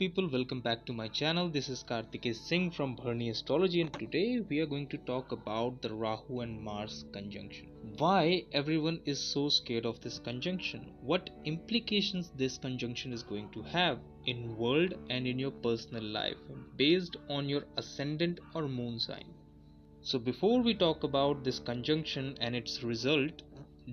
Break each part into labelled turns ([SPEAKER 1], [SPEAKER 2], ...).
[SPEAKER 1] people, welcome back to my channel. This is Kartikeya Singh from Bharni Astrology, and today we are going to talk about the Rahu and Mars conjunction. Why everyone is so scared of this conjunction? What implications this conjunction is going to have in world and in your personal life based on your ascendant or moon sign. So before we talk about this conjunction and its result,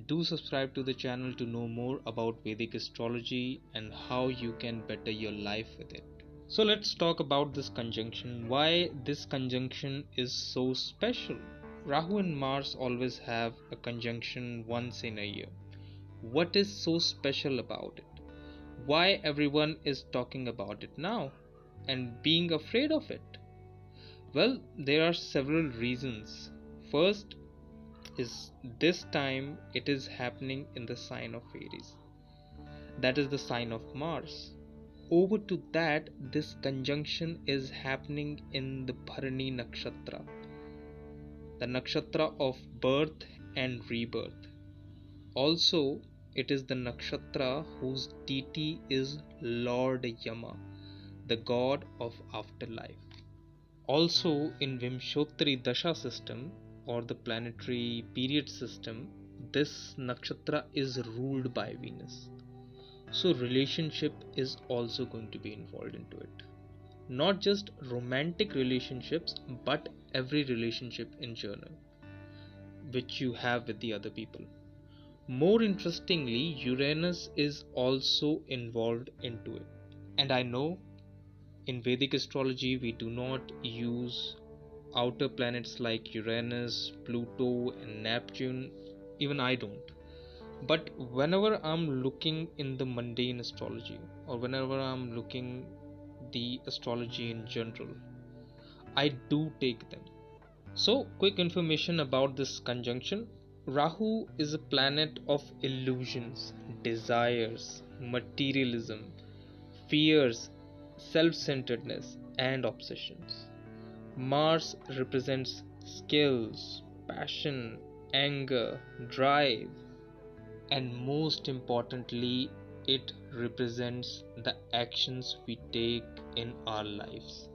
[SPEAKER 1] do subscribe to the channel to know more about Vedic astrology and how you can better your life with it. So let's talk about this conjunction. Why this conjunction is so special. Rahu and Mars always have a conjunction once in a year. What is so special about it? Why everyone is talking about it now and being afraid of it? Well, there are several reasons. First is this time it is happening in the sign of Aries. That is the sign of Mars. Over to that, this conjunction is happening in the Bharani Nakshatra, the nakshatra of birth and rebirth. Also, it is the nakshatra whose deity is Lord Yama, the god of afterlife. Also, in Vimshottari Dasha system or the planetary period system, this nakshatra is ruled by Venus. So relationship is also going to be involved into it. Not just romantic relationships, but every relationship in general which you have with the other people. More interestingly, Uranus is also involved into it. And I know in Vedic astrology we do not use outer planets like Uranus, Pluto and Neptune. Even I don't. But whenever I'm looking in the mundane astrology or whenever I'm looking the astrology in general, I do take them. So quick information about this conjunction. Rahu is a planet of illusions, desires, materialism, fears, self-centeredness and obsessions. Mars represents skills, passion, anger, drive, and most importantly, it represents the actions we take in our lives.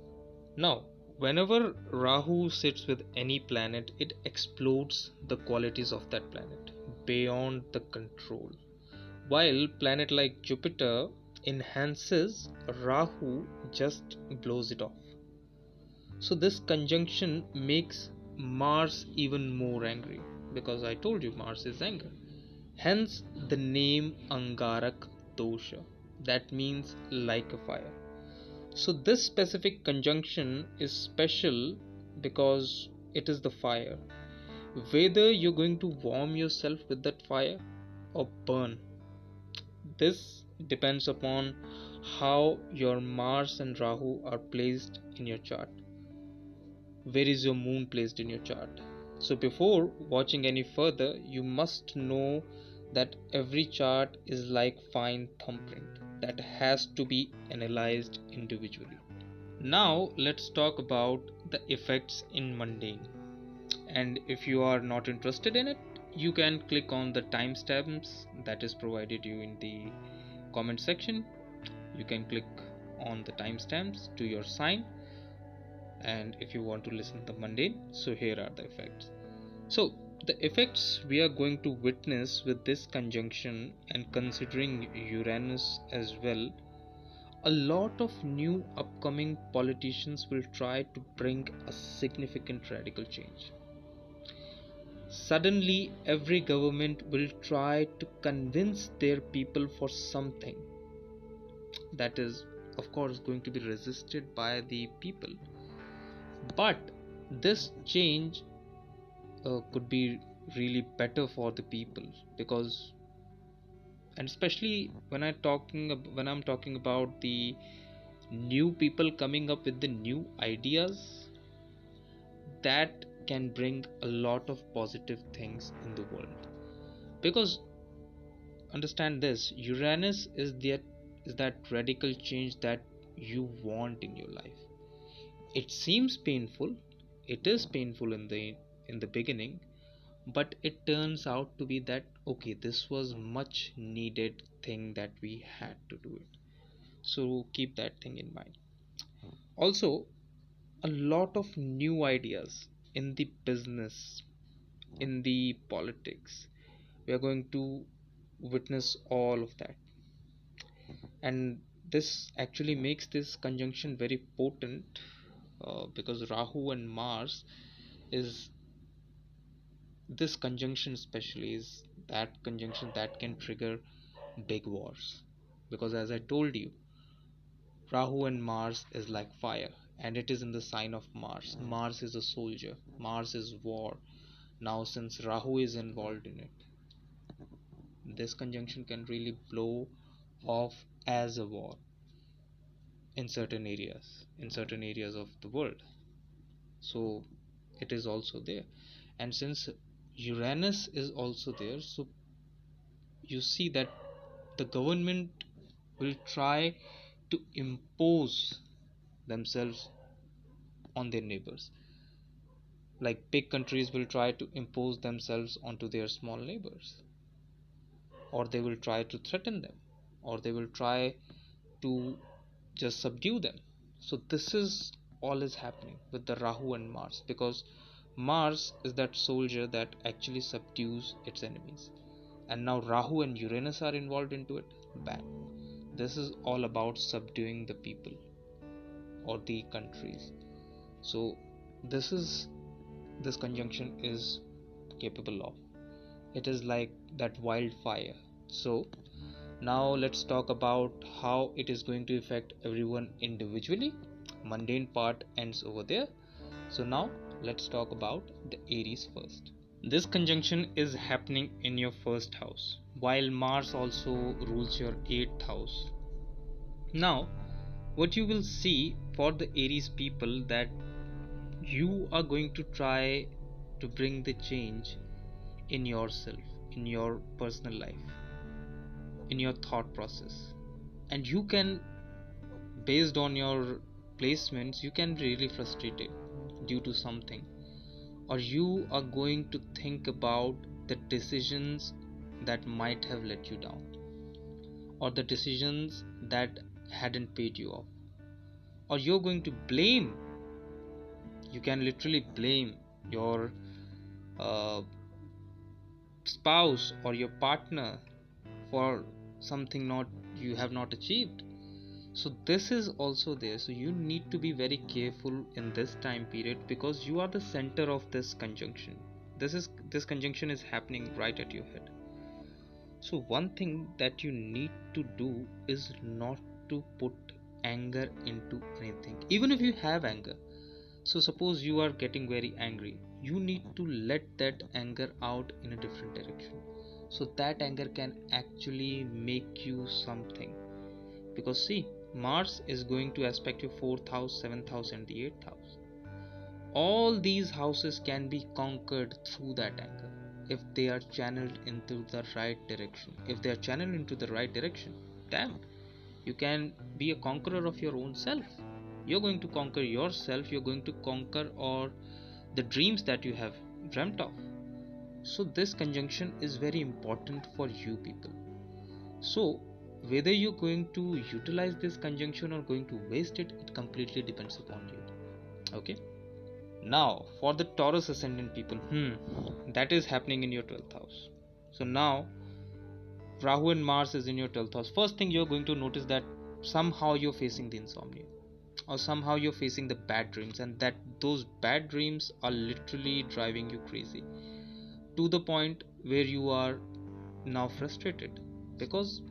[SPEAKER 1] Now, whenever Rahu sits with any planet, it explodes the qualities of that planet beyond the control. While planet like Jupiter enhances, Rahu just blows it off. So this conjunction makes Mars even more angry because I told you Mars is anger. Hence the name Angarak dosha, that means like a fire. So this specific conjunction is special because it is the fire. Whether you're going to warm yourself with that fire or burn, this depends upon how your Mars and Rahu are placed in your chart. Where is your moon placed in your chart? So before watching any further, you must know that every chart is like fine thumbprint that has to be analyzed individually. Now let's talk about the effects in mundane. And if you are not interested in it, you can click on the timestamps that is provided you in the comment section. You can click on the timestamps to your sign, and if you want to listen to the mundane, so here are the effects. So the effects we are going to witness with this conjunction, and considering Uranus as well, a lot of new upcoming politicians will try to bring a significant radical change. Suddenly every government will try to convince their people for something that is of course going to be resisted by the people. But this change could be really better for the people, because, and especially when I'm talking about the new people coming up with the new ideas, that can bring a lot of positive things in the world. Because understand this, Uranus is that radical change that you want in your life. It seems painful, it is painful in the beginning, but it turns out to be that okay, this was much needed thing that we had to do it. So keep that thing in mind. Also, a lot of new ideas in the business, in the politics. We are going to witness all of that. And this actually makes this conjunction very potent, because Rahu and Mars is this conjunction, especially, is that conjunction that can trigger big wars. Because as I told you, Rahu and Mars is like fire, and it is in the sign of Mars. Mars is a soldier, Mars is war. Now, since Rahu is involved in it, this conjunction can really blow off as a war in certain areas of the world. So it is also there. And since Uranus is also there, so you see that the government will try to impose themselves on their neighbors. Like big countries will try to impose themselves onto their small neighbors, or they will try to threaten them, or they will try to just subdue them. So this is all is happening with the Rahu and Mars, because Mars is that soldier that actually subdues its enemies. And now Rahu and Uranus are involved into it. Bam. This is all about subduing the people or the countries. So this conjunction is capable of. It is like that wildfire. So now let's talk about how it is going to affect everyone individually. Mundane part ends over there. So now let's talk about the Aries first. This conjunction is happening in your first house, while Mars also rules your 8th house. Now, what you will see for the Aries people, that you are going to try to bring the change in yourself, in your personal life, in your thought process. And you can, based on your placements, you can be really frustrated due to something, or you are going to think about the decisions that might have let you down, or the decisions that hadn't paid you off, or you're going to blame, you can literally blame your uh, spouse or your partner for something not you have not achieved. So this is also there. So you need to be very careful in this time period, because you are the center of this conjunction. This conjunction is happening right at your head. So one thing that you need to do is not to put anger into anything, even if you have anger. So suppose you are getting very angry, you need to let that anger out in a different direction, so that anger can actually make you something. Because see, Mars is going to aspect your 4th house, 7th house and the 8th house. All these houses can be conquered through that anger if they are channeled into the right direction. If they are channeled into the right direction, damn, you can be a conqueror of your own self. You're going to conquer yourself, you're going to conquer all the dreams that you have dreamt of. So this conjunction is very important for you people. So whether you're going to utilize this conjunction or going to waste it, it completely depends upon you. Okay, now for the Taurus ascendant people, that is happening in your 12th house. So now Rahu and Mars is in your 12th house. First thing you're going to notice that somehow you're facing the insomnia, or somehow you're facing the bad dreams, and that those bad dreams are literally driving you crazy, to the point where you are now frustrated, because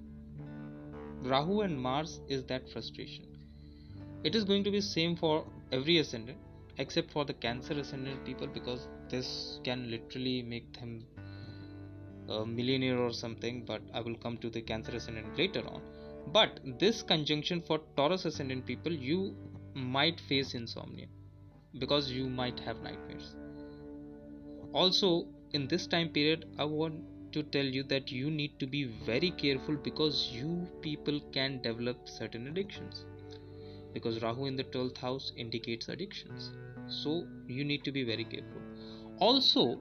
[SPEAKER 1] Rahu and Mars is that frustration. It is going to be same for every ascendant except for the Cancer ascendant people, because this can literally make them a millionaire or something, but I will come to the Cancer ascendant later on. But this conjunction for Taurus ascendant people, you might face insomnia because you might have nightmares. Also, in this time period, I want to tell you that you need to be very careful, because you people can develop certain addictions, because Rahu in the 12th house indicates addictions. So you need to be very careful. Also,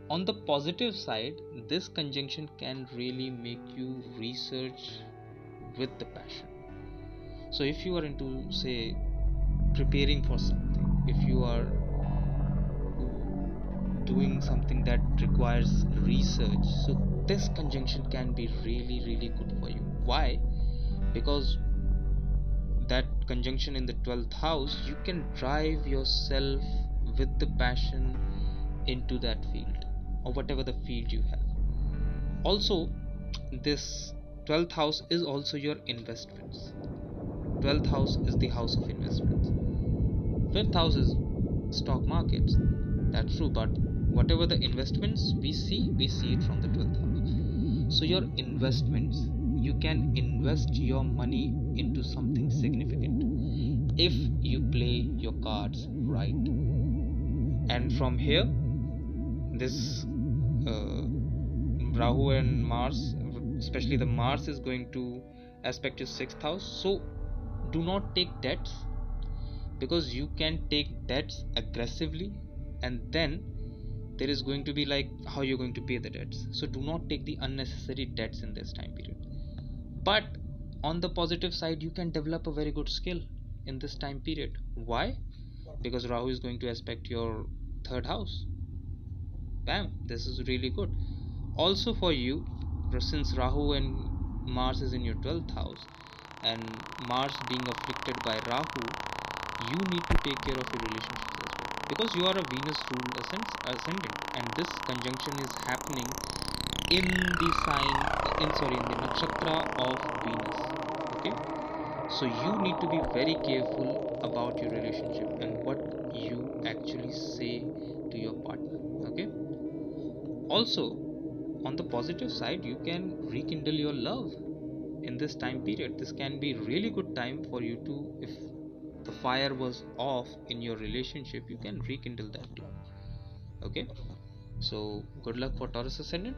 [SPEAKER 1] on the positive side, this conjunction can really make you research with the passion. So if you are into, say, preparing for something, if you are doing something that requires research, so this conjunction can be really, really good for you. Why? Because that conjunction in the 12th house, you can drive yourself with the passion into that field, or whatever the field you have. Also, this 12th house is also your investments. 12th house is the house of investments. 5th house is stock markets. That's true, but whatever the investments we see it from the 12th house. So your investments, you can invest your money into something significant if you play your cards right. And from here, this Rahu and Mars, especially the Mars, is going to aspect your 6th house. So do not take debts, because you can take debts aggressively, and then there is going to be like how you're going to pay the debts. So do not take the unnecessary debts in this time period. But on the positive side, you can develop a very good skill in this time period. Why? Because Rahu is going to aspect your 3rd house. Bam, this is really good. Also for you, since Rahu and Mars is in your 12th house, and Mars being afflicted by Rahu, you need to take care of your relationships as well, because you are a Venus ruled ascendant, and this conjunction is happening in the in the nakshatra of Venus. Okay, so you need to be very careful about your relationship and what you actually say to your partner. Okay, also on the positive side, you can rekindle your love in this time period. This can be really good time for you to, if the fire was off in your relationship, you can rekindle that too. Okay, so good luck for Taurus ascendant.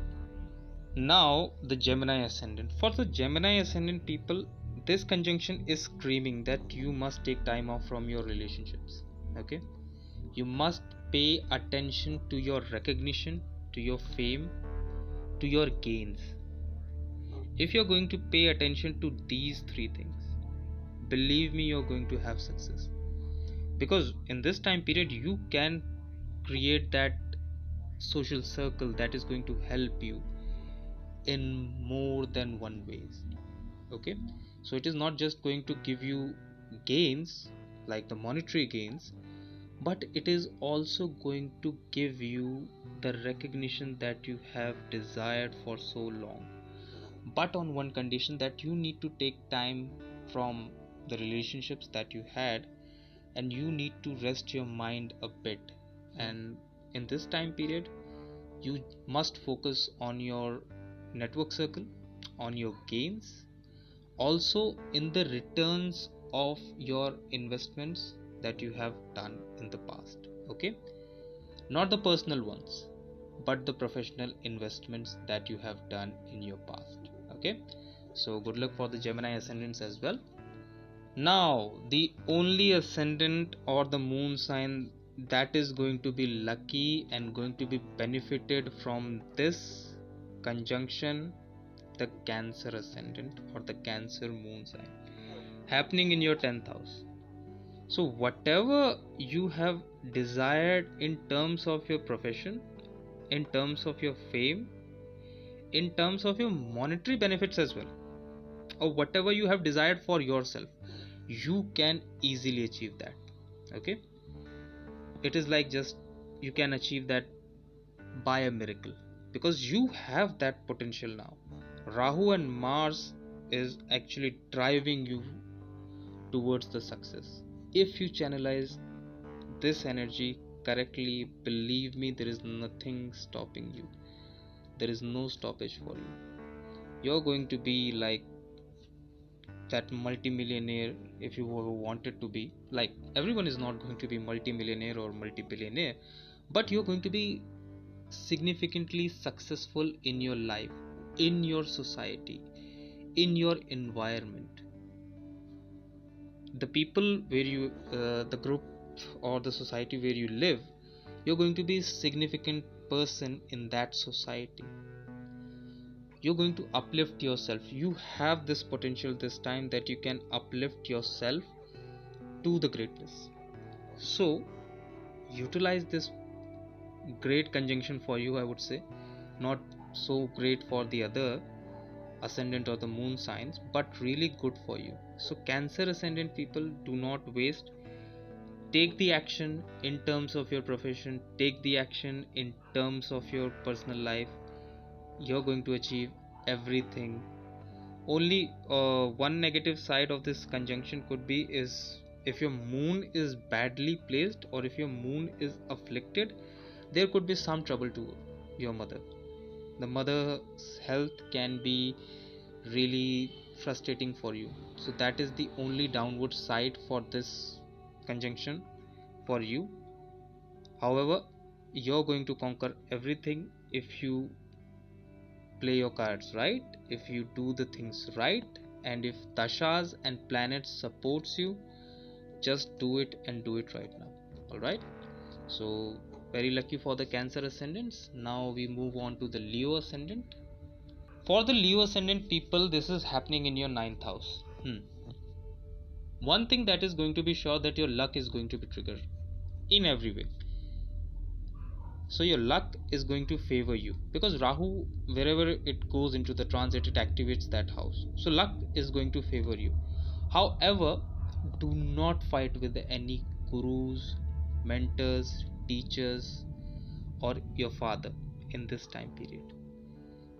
[SPEAKER 1] Now the Gemini ascendant. For the Gemini ascendant people, this conjunction is screaming that you must take time off from your relationships. Okay, you must pay attention to your recognition, to your fame, to your gains. If you're going to pay attention to these three things, believe me, you're going to have success. Because in this time period, you can create that social circle that is going to help you in more than one ways. Okay, so it is not just going to give you gains like the monetary gains, but it is also going to give you the recognition that you have desired for so long, but on one condition, that you need to take time from the relationships that you had, and you need to rest your mind a bit. And in this time period, you must focus on your network circle, on your gains, also in the returns of your investments that you have done in the past. Okay, not the personal ones, but the professional investments that you have done in your past. Okay, so good luck for the Gemini ascendants as well. Now the only ascendant or the moon sign that is going to be lucky and going to be benefited from this conjunction, the Cancer ascendant or the Cancer moon sign, happening in your 10th house. So whatever you have desired in terms of your profession, in terms of your fame, in terms of your monetary benefits as well, or whatever you have desired for yourself, you can easily achieve that. Okay, it is like just you can achieve that by a miracle, because you have that potential now. Rahu and Mars is actually driving you towards the success. If you channelize this energy correctly, believe me, there is nothing stopping you. There is no stoppage for you. You're going to be like that multimillionaire if you wanted to be. Like, everyone is not going to be multimillionaire or multi-billionaire, but you're going to be significantly successful in your life, in your society, in your environment. The people where you the group or the society where you live, you're going to be a significant person in that society. you're going to uplift yourself. You have this potential this time that you can uplift yourself to the greatness. So utilize this great conjunction for you, I would say. Not so great for the other ascendant or the moon signs, but really good for you. So Cancer ascendant people, do not waste. Take the action in terms of your profession, take the action in terms of your personal life. You're going to achieve everything. Only one negative side of this conjunction could be is if your moon is badly placed, or if your moon is afflicted, there could be some trouble to your mother. The mother's health can be really frustrating for you. So that is the only downward side for this conjunction for you. However, you're going to conquer everything if you play your cards right, if you do the things right, and if dashas and planets supports you, just do it and do it right now. All right, so very lucky for the Cancer ascendants. Now we move on to the Leo ascendant. For the Leo ascendant people, this is happening in your 9th house. One thing that is going to be sure, that your luck is going to be triggered in every way. So your luck is going to favor you, because Rahu, wherever it goes into the transit, it activates that house. So luck is going to favor you. However, do not fight with any gurus, mentors, teachers, or your father in this time period,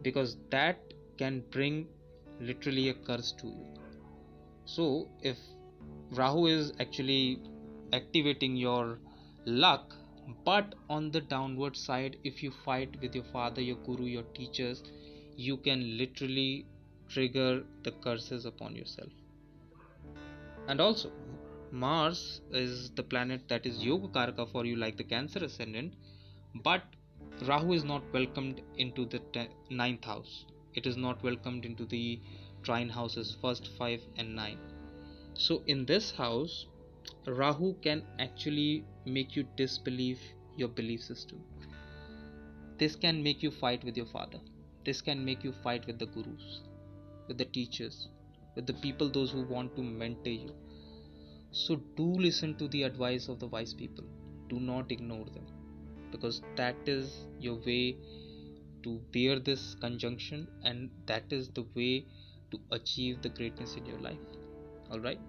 [SPEAKER 1] because that can bring literally a curse to you. So if Rahu is actually activating your luck, but on the downward side, if you fight with your father, your guru, your teachers, you can literally trigger the curses upon yourself. And also, Mars is the planet that is Yoga Karaka for you, like the Cancer ascendant, but Rahu is not welcomed into the 9th house. It is not welcomed into the trine houses 1st, 5 and 9. So in this house, Rahu can actually make you disbelieve your belief system. This can make you fight with your father. This can make you fight with the gurus, with the teachers, with the people, those who want to mentor you. So do listen to the advice of the wise people. Do not ignore them, because that is your way to bear this conjunction, and that is the way to achieve the greatness in your life. Alright,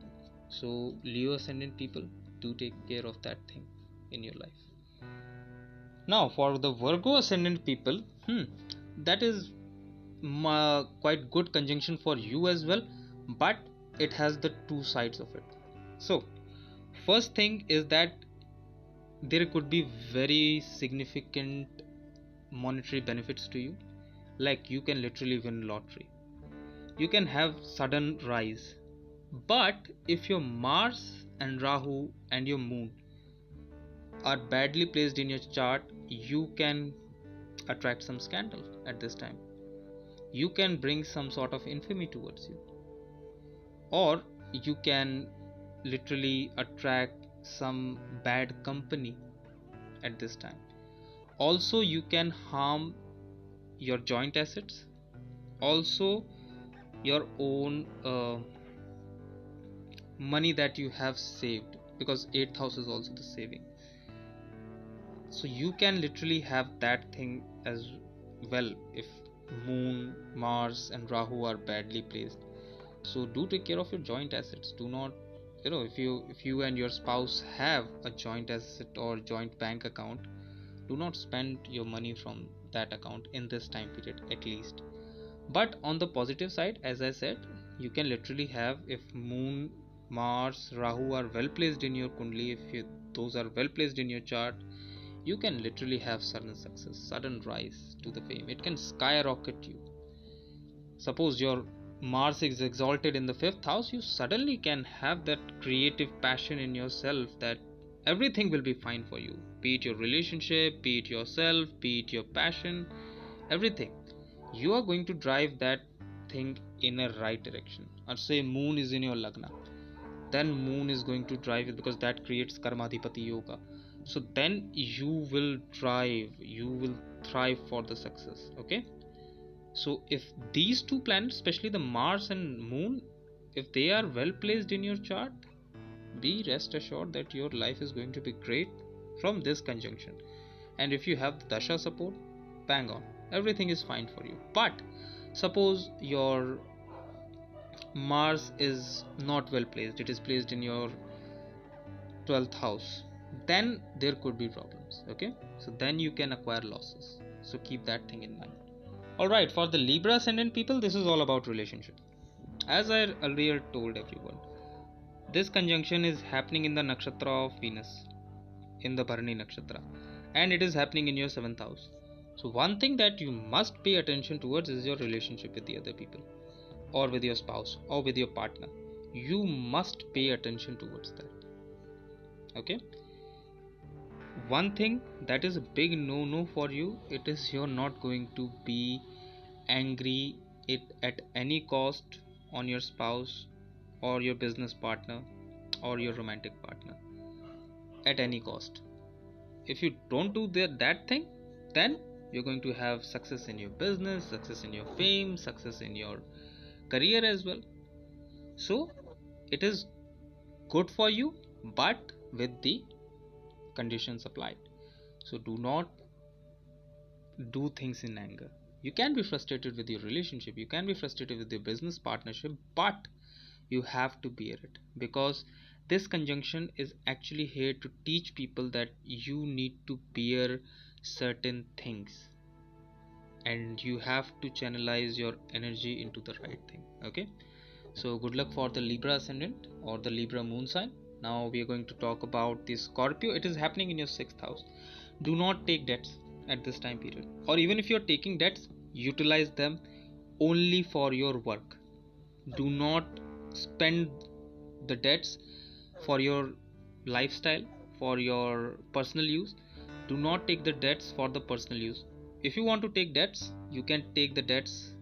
[SPEAKER 1] so Leo ascendant people, do take care of that thing in your life. Now for the Virgo ascendant people, that is quite good conjunction for you as well, but it has the two sides of it. So first thing is that there could be very significant monetary benefits to you, like you can literally win lottery, you can have sudden rise. But if your Mars and Rahu and your moon are badly placed in your chart, you can attract some scandal at this time. You can bring some sort of infamy towards you, or you can literally attract some bad company at this time. Also, you can harm your joint assets, also your own money that you have saved, because 8th house is also the saving. So you can literally have that thing as well if moon, Mars and Rahu are badly placed. So do take care of your joint assets. Do not, if you and your spouse have a joint asset or joint bank account, do not spend your money from that account in this time period at least. But on the positive side, as I said, you can literally have, if moon, Mars, Rahu are well placed in your kundli, if those are well placed in your chart, you can literally have sudden success, sudden rise to the fame. It can skyrocket you. Suppose your Mars is exalted in the 5th house, you suddenly can have that creative passion in yourself that everything will be fine for you, be it your relationship, be it yourself, be it your passion, everything. You are going to drive that thing in a right direction. Or say moon is in your lagna, then moon is going to drive it, because that creates karmadhipati yoga. So then you will thrive for the success. Okay, So if these two planets, especially the Mars and Moon, if they are well placed in your chart, be rest assured that your life is going to be great from this conjunction. And if you have the dasha support, bang on, everything is fine for you. But suppose your Mars is not well placed, it is placed in your 12th house, then there could be problems. Okay, so then you can acquire losses, so keep that thing in mind. Alright, for the Libra ascendant people, this is all about relationship. As I earlier told everyone, this conjunction is happening in the nakshatra of Venus, in the Bharani nakshatra, and it is happening in your 7th house. So one thing that you must pay attention towards is your relationship with the other people, or with your spouse, or with your partner. You must pay attention towards that. Okay, one thing that is a big no for you, it is you're not going to be angry at any cost on your spouse or your business partner or your romantic partner at any cost. If you don't do that thing, then you're going to have success in your business, success in your fame, success in your career as well. So it is good for you, but with the conditions applied. So do not do things in anger. You can be frustrated with your relationship, you can be frustrated with your business partnership, but you have to bear it, because this conjunction is actually here to teach people that you need to bear certain things, and you have to channelize your energy into the right thing. Okay, so good luck for the Libra ascendant or the Libra moon sign. Now we are going to talk about the Scorpio. It is happening in your 6th house. Do not take debts at this time period, or even if you're taking debts, utilize them only for your work. Do not spend the debts for your lifestyle, for your personal use. Do not take the debts for the personal use. If you want to take debts, you can take the debts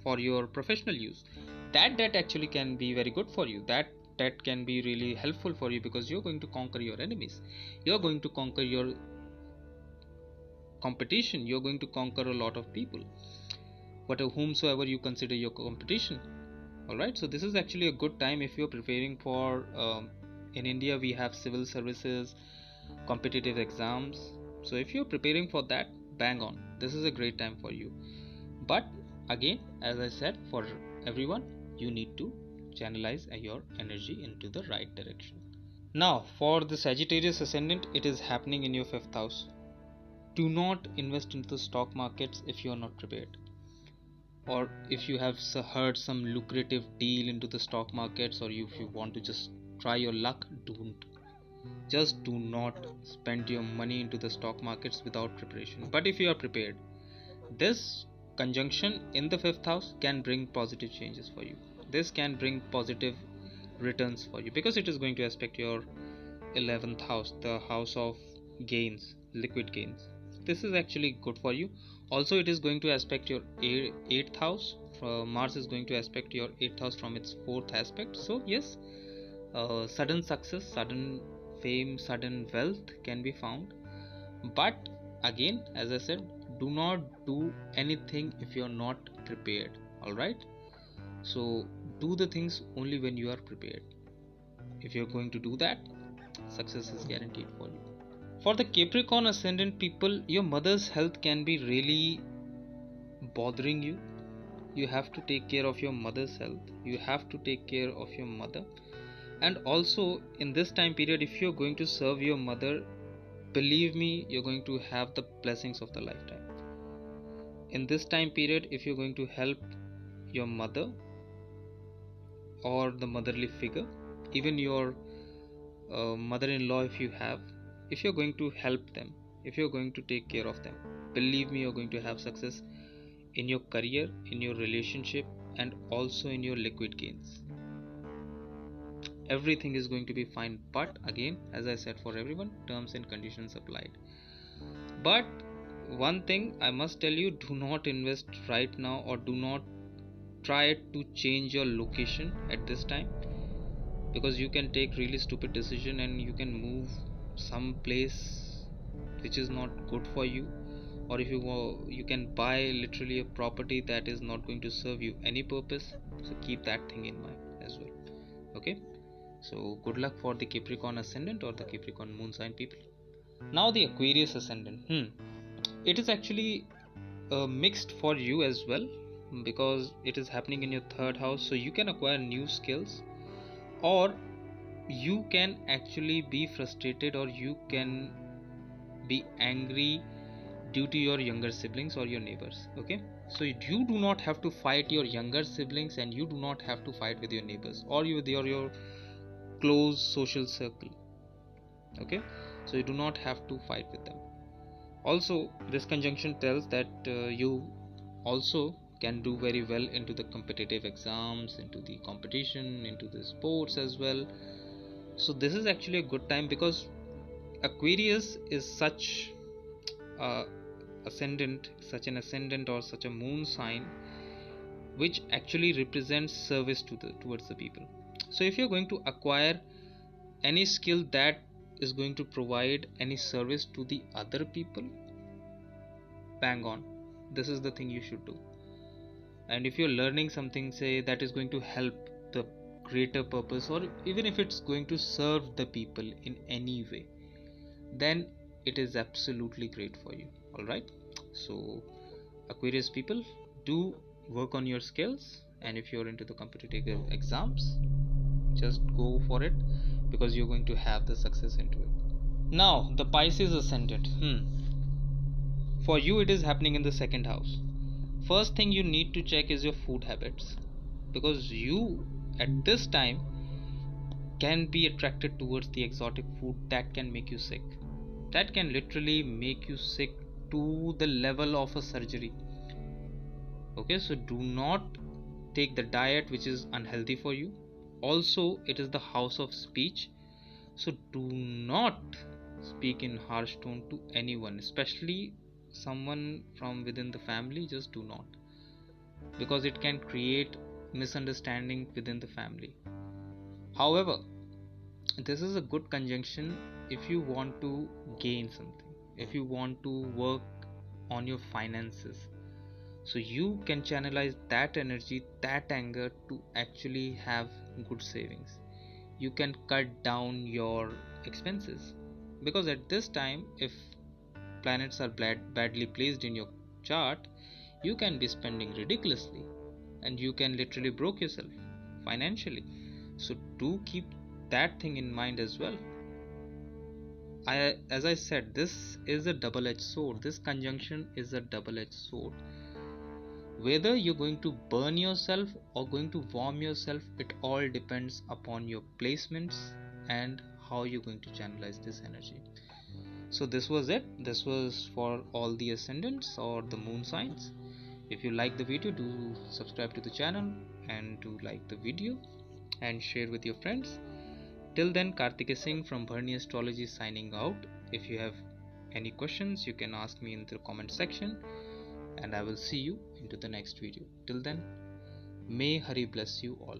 [SPEAKER 1] for your professional use. That debt actually can be very good for you. That can be really helpful for you, because you're going to conquer your enemies, you're going to conquer your competition, you're going to conquer a lot of people, whomsoever you consider your competition. Alright, so this is actually a good time if you're preparing for in India we have civil services, competitive exams. So if you're preparing for that, bang on, this is a great time for you. But again, as I said, for everyone, you need to channelize your energy into the right direction. Now for the Sagittarius ascendant, it is happening in your 5th house. Do not invest into the stock markets if you are not prepared, or if you have heard some lucrative deal into the stock markets, or if you want to just try your luck, just do not spend your money into the stock markets without preparation. But if you are prepared, this conjunction in the 5th house can bring positive changes for you. This can bring positive returns for you, because it is going to aspect your 11th house, the house of gains, liquid gains. This is actually good for you. Also, it is going to aspect your 8th house. Mars is going to aspect your 8th house from its 4th aspect. So yes, sudden success, sudden fame, sudden wealth can be found. But again, as I said, do not do anything if you are not prepared. Alright, so do the things only when you are prepared. If you are going to do that, success is guaranteed for you. For the Capricorn ascendant people, your mother's health can be really bothering you. You have to take care of your mother's health. You have to take care of your mother. And also in this time period, if you're going to serve your mother, believe me, you're going to have the blessings of the lifetime. In this time period, if you're going to help your mother or the motherly figure, even your mother-in-law if you're going to help them, if you're going to take care of them, believe me, you're going to have success in your career, in your relationship, and also in your liquid gains. Everything is going to be fine. But again, as I said, for everyone, terms and conditions applied. But one thing I must tell you, do not invest right now, or do not try to change your location at this time, because you can take really stupid decision and you can move some place which is not good for you, or if you can buy literally a property that is not going to serve you any purpose. So keep that thing in mind as well. Okay, so good luck for the Capricorn ascendant or the Capricorn moon sign people. Now the Aquarius ascendant, it is actually mixed for you as well, because it is happening in your third house. So you can acquire new skills, or you can actually be frustrated, or you can be angry due to your younger siblings or your neighbors. Okay, so you do not have to fight your younger siblings, and you do not have to fight with your neighbors or with your close social circle. Okay, so you do not have to fight with them. Also, this conjunction tells that you also can do very well into the competitive exams, into the competition, into the sports as well. So this is actually a good time, because Aquarius is such a such an ascendant or such a moon sign which actually represents service towards the people. So if you're going to acquire any skill that is going to provide any service to the other people, bang on, this is the thing you should do. And if you're learning something, say, that is going to help the greater purpose, or even if it's going to serve the people in any way, then it is absolutely great for you. All right, so Aquarius people, do work on your skills, and if you're into the competitive exams, just go for it, because you're going to have the success into it. Now the Pisces ascendant, for you it is happening in the second house. First thing you need to check is your food habits, because you at this time can be attracted towards the exotic food that can make you sick, that can literally make you sick to the level of a surgery. Okay, so do not take the diet which is unhealthy for you. Also, it is the house of speech, so do not speak in harsh tone to anyone, especially someone from within the family. Just do not, because it can create misunderstanding within the family. However, this is a good conjunction if you want to gain something, if you want to work on your finances. So you can channelize that energy, that anger, to actually have good savings. You can cut down your expenses, because at this time, if planets are badly placed in your chart, you can be spending ridiculously, and you can literally broke yourself financially. So do keep that thing in mind as well. As I said, this is a double-edged sword. This conjunction is a double-edged sword. Whether you're going to burn yourself or going to warm yourself, it all depends upon your placements and how you're going to channelize this energy. So this was it. This was for all the ascendants or the moon signs. If you like the video, do subscribe to the channel and do like the video and share with your friends. Till then, Kartikeya Singh from Bharni Astrology signing out. If you have any questions, you can ask me in the comment section, and I will see you into the next video. Till then, may Hari bless you all.